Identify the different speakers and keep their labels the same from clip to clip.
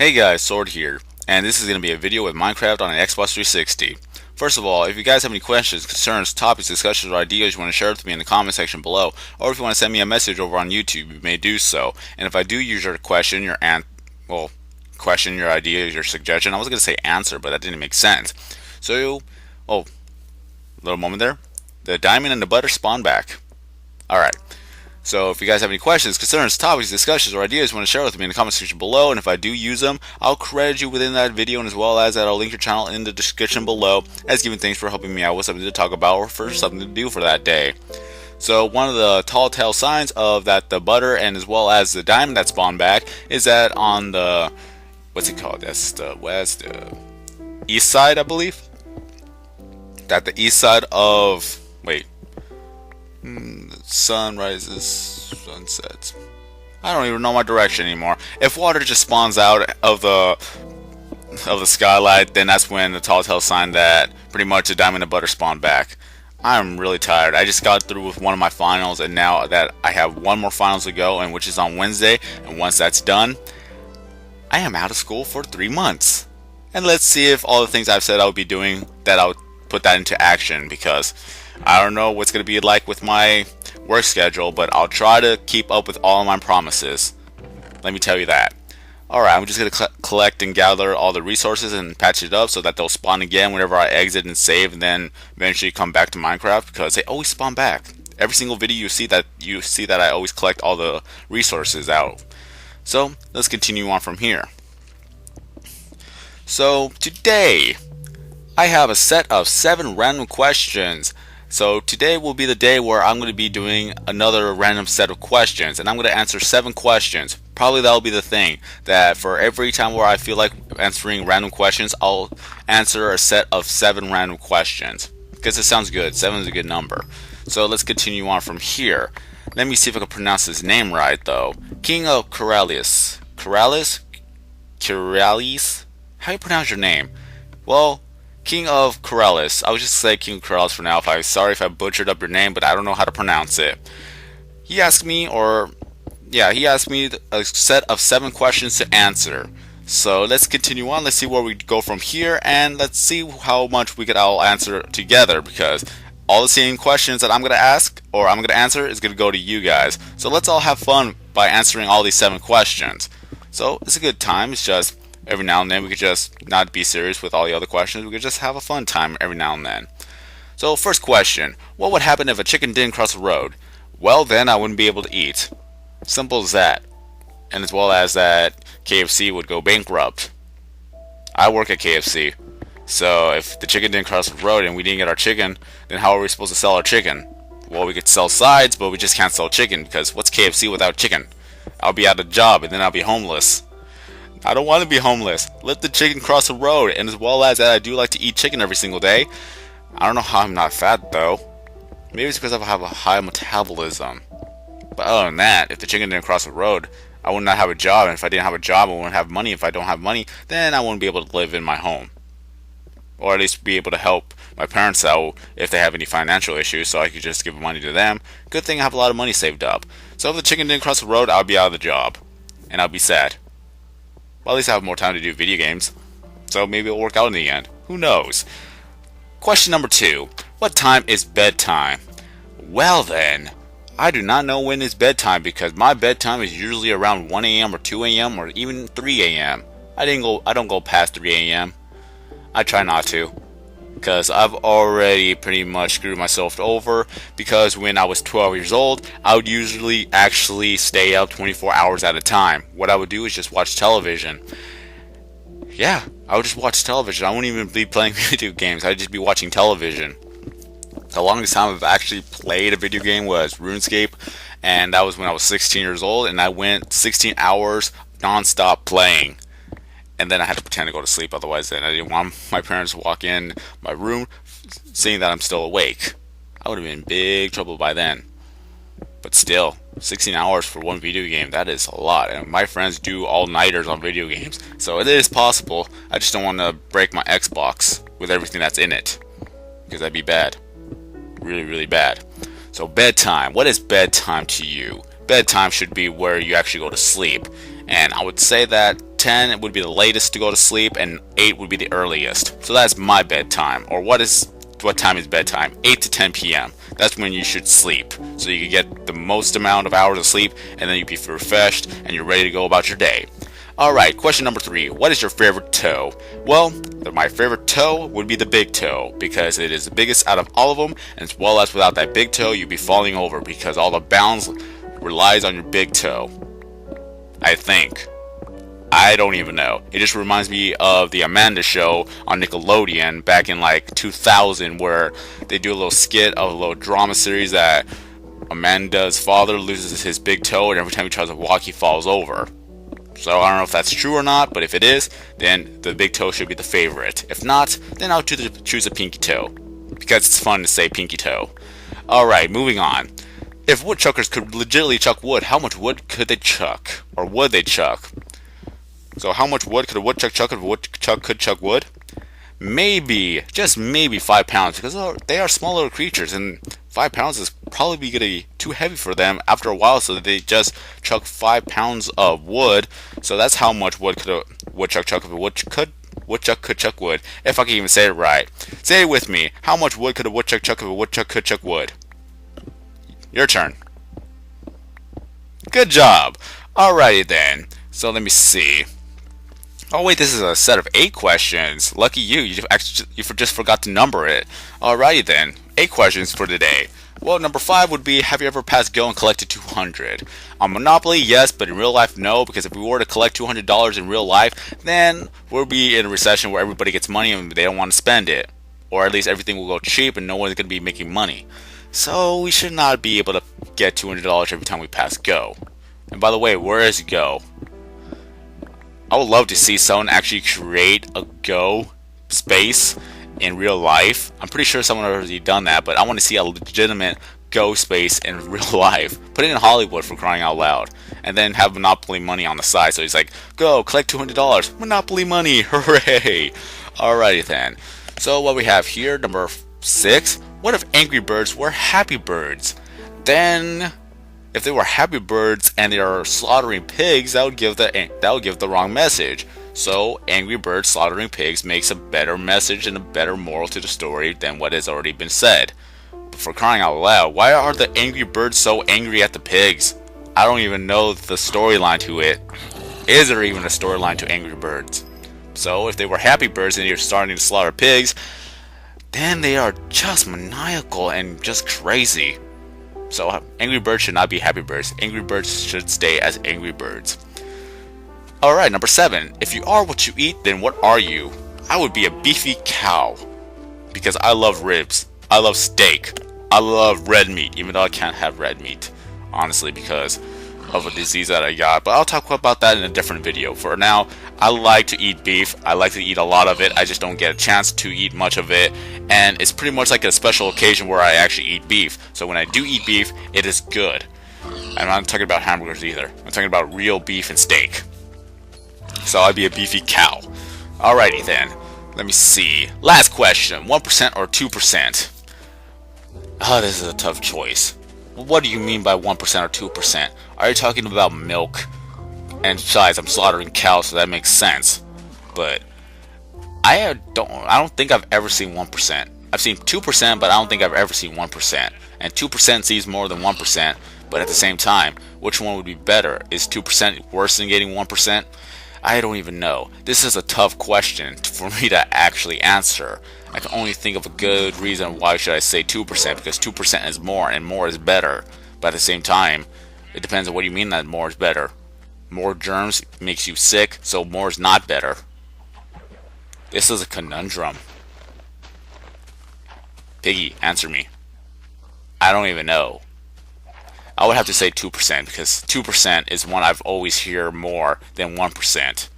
Speaker 1: Hey guys, Sword here, and this is going to be a video with Minecraft on an Xbox 360. First of all, if you guys have any questions, concerns, topics, discussions, or ideas you want to share with me in the comment section below, or if you want to send me a message over on YouTube, you may do so. And if I do use your question, question, your idea, your suggestion, I was going to say answer, but that didn't make sense. So, little moment there. The diamond and the butter spawn back. Alright. So if you guys have any questions, concerns, topics, discussions, or ideas you want to share with me in the comment section below, and if I do use them, I'll credit you within that video, and as well as that I'll link your channel in the description below as giving thanks for helping me out with something to talk about or for something to do for that day. So one of the tall tale signs of that the butter and as well as the diamond that spawned back is that on the, what's it called? That's the west, east side, I believe. That the east side of, sun rises, sun sets. I don't even know my direction anymore. If water just spawns out of the skylight, then that's when the tall tale sign that pretty much the diamond and butter spawned back. I'm really tired. I just got through with one of my finals, and now that I have one more finals to go, and which is on Wednesday, and once that's done, I am out of school for 3 months. And let's see if all the things I've said I would be doing, that I'll put that into action, because I don't know what's going to be like with my work schedule, but I'll try to keep up with all of my promises. Let me tell you that. Alright, I'm just going to collect and gather all the resources and patch it up so that they'll spawn again whenever I exit and save, and then eventually come back to Minecraft, because they always spawn back. Every single video you see that I always collect all the resources out. So let's continue on from here. So today I have a set of 7 random questions. So today will be the day where I'm going to be doing another random set of questions, and I'm going to answer 7 questions. Probably that'll be the thing, that for every time where I feel like answering random questions, I'll answer a set of 7 random questions. Because it sounds good. 7 is a good number. So let's continue on from here. Let me see if I can pronounce his name right though. KingofKeralis. Keralis? Keralis? How do you pronounce your name? Well, KingofKeralis. I would just say KingofKeralis for now. Sorry if I butchered up your name, but I don't know how to pronounce it. He asked me a set of 7 questions to answer. So let's continue on. Let's see where we go from here, and let's see how much we could all answer together, because all the same questions that I'm going to ask or I'm going to answer is going to go to you guys. So let's all have fun by answering all these 7 questions. So it's a good time. It's just every now and then we could just not be serious with all the other questions. We could just have a fun time every now and then. So first question, what would happen if a chicken didn't cross the road? Well, then I wouldn't be able to eat. Simple as that. And as well as that KFC would go bankrupt. I work at KFC. So if the chicken didn't cross the road and we didn't get our chicken, then how are we supposed to sell our chicken? Well, we could sell sides, but we just can't sell chicken, because what's KFC without chicken? I'll be out of job, and then I'll be homeless. I don't want to be homeless. Let the chicken cross the road, and as well as that, I do like to eat chicken every single day. I don't know how I'm not fat though. Maybe it's because I have a high metabolism. But other than that, if the chicken didn't cross the road, I would not have a job, and if I didn't have a job, I wouldn't have money. If I don't have money, then I wouldn't be able to live in my home. Or at least be able to help my parents out if they have any financial issues, so I could just give money to them. Good thing I have a lot of money saved up. So if the chicken didn't cross the road, I'd be out of the job. And I'd be sad. Well, at least I have more time to do video games. So maybe it'll work out in the end. Who knows? Question number 2. What time is bedtime? Well then, I do not know when is bedtime, because my bedtime is usually around 1 a.m. or 2 a.m. or even 3 a.m. I don't go past 3 a.m. I try not to, because I've already pretty much screwed myself over, because when I was 12 years old, I would usually actually stay up 24 hours at a time. What I would do is just watch television. Yeah, I would just watch television. I wouldn't even be playing video games. I'd just be watching television. The longest time I've actually played a video game was RuneScape, and that was when I was 16 years old, and I went 16 hours non-stop playing. And then I had to pretend to go to sleep, otherwise then I didn't want my parents to walk in my room seeing that I'm still awake. I would have been in big trouble by then. But still, 16 hours for one video game, that is a lot. And my friends do all-nighters on video games. So it is possible. I just don't want to break my Xbox with everything that's in it, because that'd be bad. Really, really bad. So bedtime. What is bedtime to you? Bedtime should be where you actually go to sleep. And I would say that 10 would be the latest to go to sleep, and 8 would be the earliest. So that's my bedtime. Or what time is bedtime? 8 to 10 p.m. That's when you should sleep, so you can get the most amount of hours of sleep, and then you'll be refreshed and you're ready to go about your day. Alright, question number 3. What is your favorite toe? Well, my favorite toe would be the big toe, because it is the biggest out of all of them, and as well as without that big toe, you'd be falling over, because all the balance relies on your big toe. I think. I don't even know. It just reminds me of the Amanda Show on Nickelodeon back in like 2000, where they do a little skit of a little drama series that Amanda's father loses his big toe, and every time he tries to walk, he falls over. So I don't know if that's true or not, but if it is, then the big toe should be the favorite. If not, then I'll choose a pinky toe, because it's fun to say pinky toe. Alright, moving on. If woodchuckers could legitimately chuck wood, how much wood could they chuck? Or would they chuck? So how much wood could a woodchuck chuck if a woodchuck could chuck wood? Maybe, just maybe 5 pounds, because they are small little creatures, and 5 pounds is probably going to be too heavy for them after a while, so they just chuck 5 pounds of wood. So that's how much wood could a woodchuck chuck if a woodchuck could chuck wood. If I can even say it right. Say it with me. How much wood could a woodchuck chuck if a woodchuck could chuck wood? Your turn. Good job. Alrighty then. So let me see. Oh wait, this is a set of 8 questions. Lucky you, you just forgot to number it. Alrighty then, 8 questions for today. Well, number 5 would be, have you ever passed go and collected 200? On Monopoly, yes, but in real life, no, because if we were to collect $200 in real life, then we'll be in a recession where everybody gets money and they don't want to spend it. Or at least everything will go cheap and no one's going to be making money. So we should not be able to get $200 every time we pass go. And by the way, where is go? I would love to see someone actually create a go space in real life. I'm pretty sure someone has already done that, but I want to see a legitimate go space in real life. Put it in Hollywood, for crying out loud. And then have Monopoly money on the side. So he's like, go, collect $200. Monopoly money, hooray. Alrighty then. So what we have here, number 6. What if Angry Birds were happy birds? Then, if they were happy birds and they are slaughtering pigs, that would give the wrong message. So Angry Birds slaughtering pigs makes a better message and a better moral to the story than what has already been said. But for crying out loud, why are the Angry Birds so angry at the pigs? I don't even know the storyline to it. Is there even a storyline to Angry Birds? So if they were happy birds and you're starting to slaughter pigs, then they are just maniacal and just crazy. So Angry Birds should not be happy birds. Angry Birds should stay as Angry Birds. Alright, number 7. If you are what you eat, then what are you? I would be a beefy cow. Because I love ribs. I love steak. I love red meat, even though I can't have red meat. Honestly, because of a disease that I got. But I'll talk about that in a different video. For now, I like to eat beef. I like to eat a lot of it. I just don't get a chance to eat much of it. And it's pretty much like a special occasion where I actually eat beef. So when I do eat beef, it is good. I'm not talking about hamburgers either. I'm talking about real beef and steak. So I'd be a beefy cow. Alrighty then. Let me see. Last question. 1% or 2%? Oh, this is a tough choice. What do you mean by 1% or 2%? Are you talking about milk? And besides, I'm slaughtering cows, so that makes sense. But I don't think I've ever seen 1%. I've seen 2%, but I don't think I've ever seen 1%. And 2% sees more than 1%, but at the same time, which one would be better? Is 2% worse than getting 1%? I don't even know. This is a tough question for me to actually answer. I can only think of a good reason why should I say 2%, because 2% is more and more is better. But at the same time, it depends on what you mean that more is better. More germs makes you sick, so more is not better. This is a conundrum. Piggy, answer me. I don't even know. I would have to say 2%, because 2% is one I've always hear more than 1%.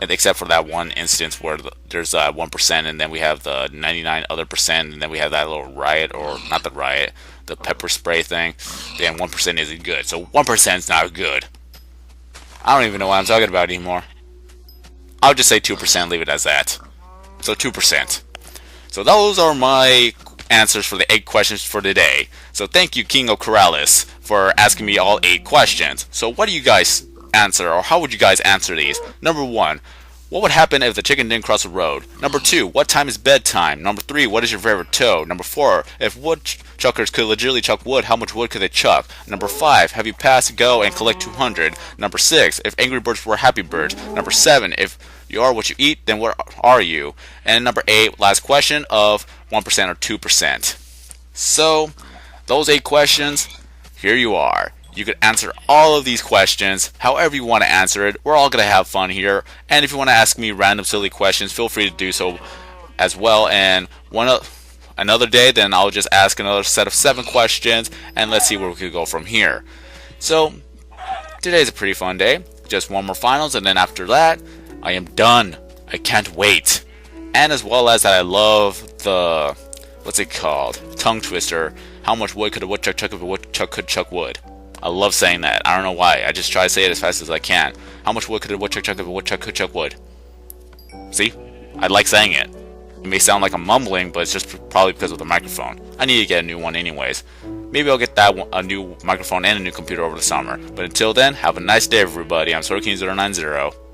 Speaker 1: And except for that one instance where there's 1%, and then we have the 99 other percent, and then we have that little riot, or not the riot, the pepper spray thing. Then 1% isn't good, so 1% is not good. I don't even know what I'm talking about anymore. I'll just say 2%, leave it as that. So 2%. So those are my answers for the 8 questions for today. So thank you, KingofKeralis, for asking me all 8 questions. So what do you guys answer, or how would you guys answer these? Number 1, what would happen if the chicken didn't cross the road? Number 2, what time is bedtime? Number 3, what is your favorite toad? Number 4, if woodchuckers could legitimately chuck wood, how much wood could they chuck? Number 5, have you passed go and collect 200? Number 6, if angry birds were happy birds? Number 7, if you are what you eat, then what are you? And number 8, last question of 1% or 2%. So, those 8 questions, here you are. You could answer all of these questions however you want to answer it. We're all going to have fun here. And if you want to ask me random silly questions, feel free to do so as well. And another day, then I'll just ask another set of 7 questions, and let's see where we could go from here. So, today's a pretty fun day. Just one more finals, and then after that, I am done. I can't wait. And as well as that, I love the, what's it called? Tongue twister. How much wood could a woodchuck chuck if a woodchuck could chuck wood? I love saying that. I don't know why. I just try to say it as fast as I can. How much wood could a woodchuck chuck if a woodchuck could chuck wood? See? I like saying it. It may sound like I'm mumbling, but it's just probably because of the microphone. I need to get a new one anyways. Maybe I'll get a new microphone and a new computer over the summer. But until then, have a nice day everybody. I'm SorKing090.